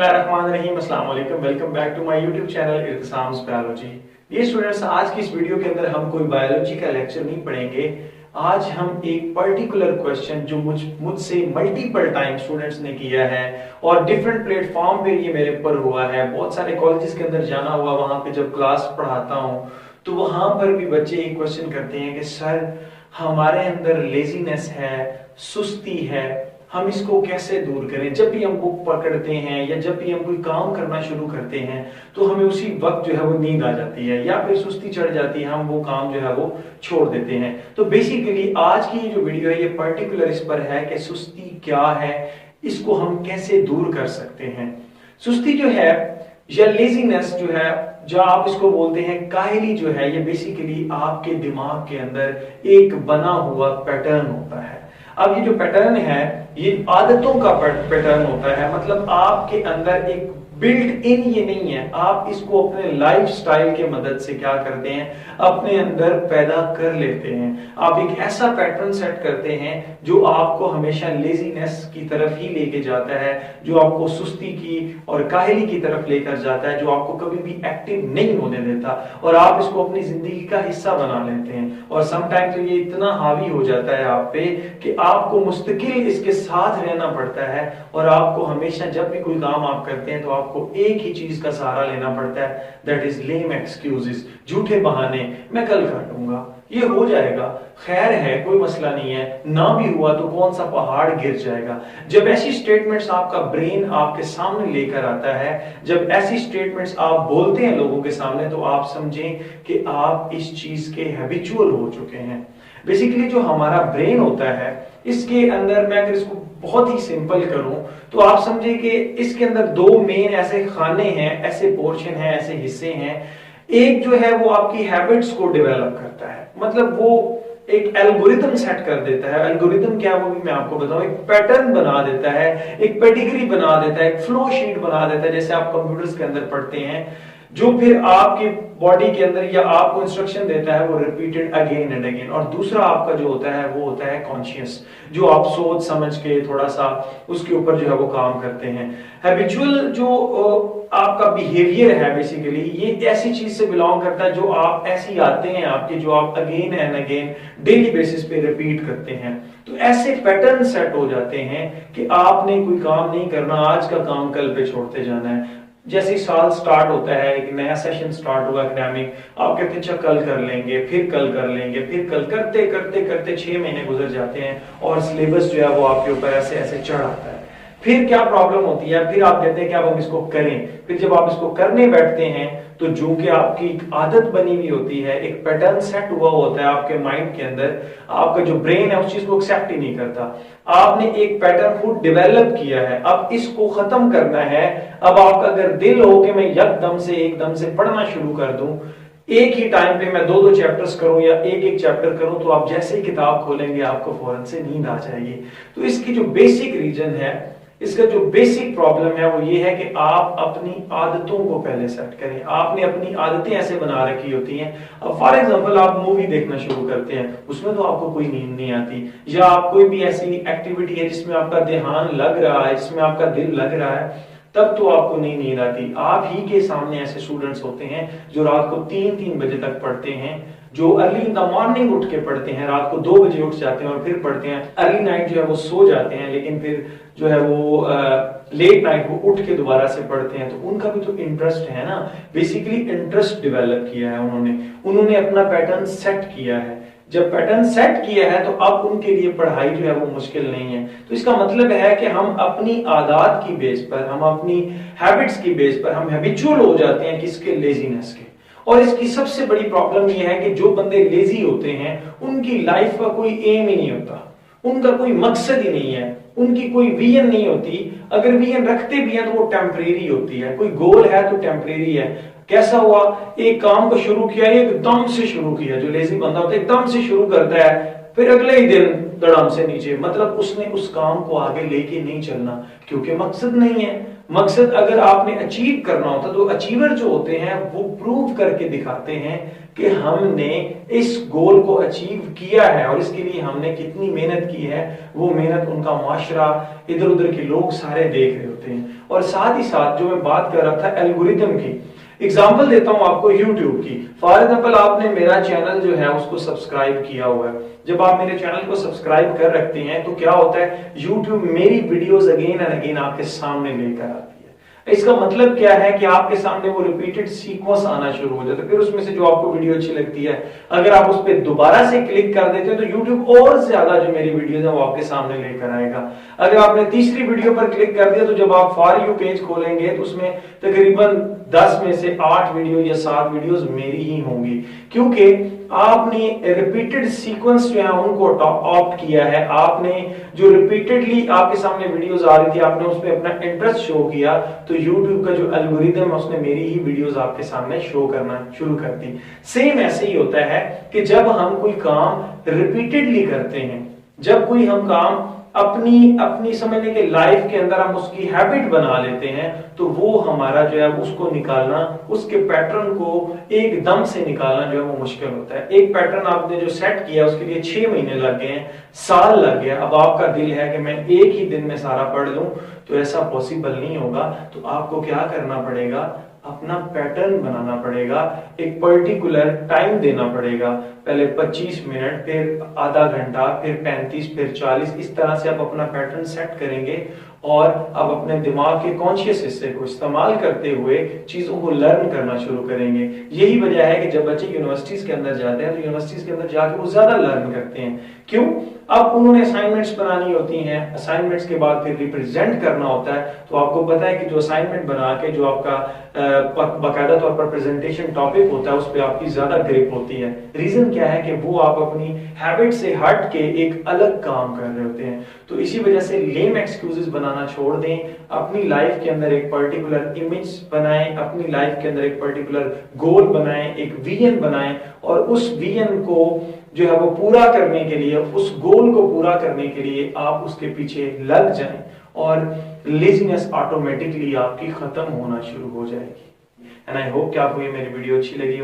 बिस्मिल्लाहिर्रहमानिर्रहीम, अस्सलाम वालेकुम। Welcome back to my YouTube channel Irtisam's biology. ये स्टूडेंट्स, आज की इस वीडियो के अंदर हम कोई बायोलॉजी का लेक्चर नहीं पढ़ेंगे। आज हम एक पर्टिकुलर क्वेश्चन जो मुझसे मल्टीपल टाइम स्टूडेंट्स ने किया है और डिफरेंट प्लेटफॉर्म पे ये मेरे पर हुआ है, बहुत सारे कॉलेजेस के अंदर जाना हुआ, वहां पे जब क्लास पढ़ाता हूँ तो वहां पर भी बच्चे एक क्वेश्चन करते हैं कि सर हमारे अंदर लेजीनेस है, सुस्ती है, हम इसको कैसे दूर करें। जब भी हम बुक पकड़ते हैं या जब भी हम कोई काम करना शुरू करते हैं तो हमें उसी वक्त जो है वो नींद आ जाती है या फिर सुस्ती चढ़ जाती है, हम वो काम जो है वो छोड़ देते हैं। तो बेसिकली आज की जो वीडियो है ये पर्टिकुलर इस पर है कि सुस्ती क्या है, इसको हम कैसे दूर कर सकते हैं। सुस्ती जो है या लेजीनेस जो है, जो आप इसको बोलते हैं काहली जो है, ये बेसिकली आपके दिमाग के अंदर एक बना हुआ पैटर्न होता है। अब ये जो पैटर्न है ये आदतों का पैटर्न होता है, मतलब आपके अंदर एक बिल्ट इन ये नहीं है, आप इसको अपने लाइफ स्टाइल के मदद से क्या करते हैं, अपने अंदर पैदा कर लेते हैं। आप एक ऐसा पैटर्न सेट करते हैं जो आपको हमेशा लेजीनेस की तरफ ही लेके जाता है, जो आपको सुस्ती की और काहली की तरफ लेकर जाता है, जो आपको कभी भी एक्टिव नहीं होने देता और आप इसको अपनी जिंदगी का हिस्सा बना लेते हैं। और समटाइम तो ये इतना हावी हो जाता है आप पे कि आपको मुस्तकिल इसके साथ रहना पड़ता है और आपको हमेशा जब भी कोई काम आप करते हैं तो आपको एक ही चीज का सहारा लेना पड़ता है, दैट इज लेम एक्सक्यूजेस, झूठे बहाने। मैं कल कर लूंगा, ये हो जाएगा, खैर है, कोई मसला नहीं है, ना भी हुआ तो कौन सा पहाड़ गिर जाएगा। जब ऐसी स्टेटमेंट्स आपका ब्रेन आपके सामने लेकर आता है, जब ऐसी स्टेटमेंट्स आप बोलते हैं लोगों के सामने, तो आप समझें कि आप इस चीज के हैबिचुअल हो चुके हैं। बेसिकली जो हमारा ब्रेन होता है इसके अंदर, मैं अगर इसको बहुत ही सिंपल करूं तो आप समझे कि इसके अंदर दो मेन ऐसे खाने हैं, ऐसे पोर्शन हैं, ऐसे हिस्से हैं। एक जो है वो आपकी हैबिट्स को डेवलप करता है, मतलब वो एक एल्गोरिथम सेट कर देता है। एल्गोरिथम क्या है वो भी मैं आपको बताऊं, एक पैटर्न बना देता है, एक पेडिग्री बना देता है, एक फ्लो शीट बना देता है, जैसे आप कंप्यूटर्स के अंदर पढ़ते हैं, जो फिर आपके बॉडी के अंदर या आपको इंस्ट्रक्शन देता है वो रिपीटेड अगेन एंड अगेन। और दूसरा आपका जो होता है वो होता है कॉन्शियस, जो आप सोच समझ के थोड़ा सा उसके ऊपर जो है वो काम करते हैं। हैबिचुअल जो आपका बिहेवियर है बेसिकली ये ऐसी चीज से बिलोंग करता है जो आप ऐसी आते हैं आपके, जो आप again and again daily basis पे रिपीट करते हैं। तो ऐसे पैटर्न सेट हो जाते हैं कि आपने कोई काम नहीं करना, आज का काम कल पे छोड़ते जाना है। जैसे साल स्टार्ट होता है, एक नया सेशन स्टार्ट होगा एकेडमिक, आप कहते हैं अच्छा कल कर लेंगे, फिर कल कर लेंगे, फिर कल करते करते करते 6 महीने गुजर जाते हैं और सिलेबस जो है वो आपके ऊपर ऐसे ऐसे चढ़ आता है। फिर क्या प्रॉब्लम होती है, फिर आप कहते हैं कि अब हम इसको करें। फिर जब आप इसको करने बैठते हैं तो जो कि आपकी एक आदत बनी हुई होती है, एक पैटर्न सेट हुआ होता है आपके माइंड के अंदर, आपका जो ब्रेन है उस चीज को एक्सेप्ट ही नहीं करता। आपने एक पैटर्न खुद डेवलप किया है, अब इसको खत्म करना है। अब आपका अगर दिल हो कि मैं एकदम से पढ़ना शुरू कर दूं, एक ही टाइम पे मैं 2-2 चैप्टर्स करूं या एक चैप्टर करूं, तो आप जैसे ही किताब खोलेंगे आपको फौरन से नींद आ जाएगी। तो इसकी जो बेसिक रीजन है, इसका जो बेसिक प्रॉब्लम है वो ये है कि आप अपनी आदतों को पहले सेट करें। आपने अपनी आदतें ऐसे बना रखी होती हैं। अब फॉर एग्जांपल आप मूवी देखना शुरू करते हैं, उसमें तो आपको कोई नींद नहीं आती, या आप कोई भी ऐसी एक्टिविटी है जिसमें आपका ध्यान लग रहा है, जिसमें आपका दिल लग रहा है, तब तो आपको नहीं नींद आती। आप ही के सामने ऐसे स्टूडेंट्स होते हैं जो रात को 3-3 बजे तक पढ़ते हैं, जो अर्ली इन द मॉर्निंग उठ के पढ़ते हैं, रात को 2 बजे उठ जाते हैं और फिर पढ़ते हैं। अर्ली नाइट जो है वो सो जाते हैं, लेकिन फिर जो है वो लेट नाइट वो उठ के दोबारा से पढ़ते हैं। तो उनका भी तो इंटरेस्ट है ना, बेसिकली इंटरेस्ट डेवलप किया है उन्होंने अपना पैटर्न सेट किया है। जब पैटर्न सेट किया है तो अब उनके लिए पढ़ाई जो है वो मुश्किल नहीं है। तो इसका मतलब है कि हम अपनी आदत की बेस पर, हम अपनी हैबिट्स की बेस पर हम हैबिचुअल हो जाते हैं किसके, लेजीनेस के। और इसकी सबसे बड़ी प्रॉब्लम यह है कि जो बंदे लेजी होते हैं उनकी लाइफ का कोई एम ही नहीं होता, उनका कोई मकसद ही नहीं है, उनकी कोई विजन नहीं होती। अगर विजन रखते भी हैं तो वो टेम्परेरी होती है, कोई गोल है तो टेम्परेरी है। कैसा हुआ, एक काम को शुरू किया, एकदम से शुरू किया, जो लेजी बंदा होता है एकदम से शुरू करता है, फिर अगले ही दिन धड़ाम से नीचे, मतलब उसने उस काम को आगे लेके नहीं चलना क्योंकि मकसद नहीं है। मकसद अगर आपने अचीव करना होता तो अचीवर जो होते हैं वो प्रूव करके दिखाते हैं कि हमने इस गोल को अचीव किया है और इसके लिए हमने कितनी मेहनत की है। वो मेहनत उनका माशरा, इधर उधर के लोग सारे देख रहे होते हैं। और साथ ही साथ जो मैं बात कर रहा था एल्गोरिथम की, एग्जाम्पल देता हूं आपको YouTube की। फॉर एग्जाम्पल आपने मेरा चैनल जो है उसको सब्सक्राइब किया हुआ है। जब आप मेरे चैनल को सब्सक्राइब कर रखते हैं तो क्या होता है, YouTube मेरी वीडियोस अगेन एंड अगेन आपके सामने लेकर आती है। इसका मतलब क्या है कि आपके सामने वो रिपीटेड सीक्वेंस आना शुरू हो जाता है। फिर उसमें से जो आपको वीडियो अच्छी लगती है, अगर आप उस पर दोबारा से क्लिक कर देते हैं तो YouTube और ज्यादा जो मेरी वीडियोस है वो आपके सामने लेकर आएगा। अगर आपने तीसरी वीडियो पर क्लिक कर दिया तो जब आप फॉर यू पेज खोलेंगे तो उसमें तकरीबन 10 में से 8 वीडियो या 7 वीडियोस मेरी ही होंगी, क्योंकि आपने रिपीटेड सीक्वेंस जो है उनको ऑप्ट किया है। आपने जो रिपीटेडली आपके सामने वीडियोस आ रही थी, आपने उस पर अपना इंटरेस्ट शो किया, तो YouTube का जो एल्गोरिदम है उसने मेरी ही वीडियोस आपके सामने शो करना शुरू कर दी। सेम ऐसे ही होता है कि जब हम कोई काम रिपीटेडली करते हैं, जब कोई हम काम अपनी समझने के लाइफ के अंदर हम उसकी हैबिट बना लेते हैं, तो वो हमारा जो है उसको निकालना, उसके पैटर्न को एकदम से निकालना जो है वो मुश्किल होता है। एक पैटर्न आपने जो सेट किया उसके लिए 6 महीने लग गए हैं, साल लग गया, अब आपका दिल है कि मैं एक ही दिन में सारा पढ़ लूं, तो ऐसा पॉसिबल नहीं होगा। तो आपको क्या करना पड़ेगा, अपना पैटर्न बनाना पड़ेगा, एक पर्टिकुलर टाइम देना पड़ेगा। पहले 25 मिनट, फिर आधा घंटा, फिर 35, फिर 40, इस तरह से आप अपना पैटर्न सेट करेंगे और अब अपने दिमाग के कॉन्शियस हिस्से को इस्तेमाल करते हुए चीजों को लर्न करना शुरू करेंगे। यही वजह है कि जब बच्चे यूनिवर्सिटीज के अंदर जाते हैं तो यूनिवर्सिटीज के अंदर जाके वो ज्यादा लर्न करते हैं। क्यों? अब उन्होंने असाइनमेंट्स बनानी होती हैं, असाइनमेंट्स के बाद फिर रिप्रेजेंट करना होता है। तो आपको पता है कि जो असाइनमेंट बना के जो आपका बाकायदा तौर पर प्रेजेंटेशन टॉपिक होता है उस पर आपकी ज्यादा ग्रिप होती है। रीजन क्या है कि वो आप अपनी हैबिट से हट के एक अलग काम कर रहे होते हैं। तो इसी वजह से लेम एक्सक्यूजेस बनाना छोड़ दें, अपनी लाइफ के अंदर एक पर्टिकुलर इमेज बनाएं, अपनी लाइफ के अंदर एक पर्टिकुलर गोल बनाएं, एक विजन बनाएं और उस विजन को जो है वो पूरा करने के लिए, उस गोल को पूरा करने के लिए आप उसके पीछे लग जाएं और लेजीनेस ऑटोमेटिकली आपकी खत्म होना शुरू हो जाएगी। एंड आई होप कि आपको ये मेरी वीडियो अच्छी लगी हो।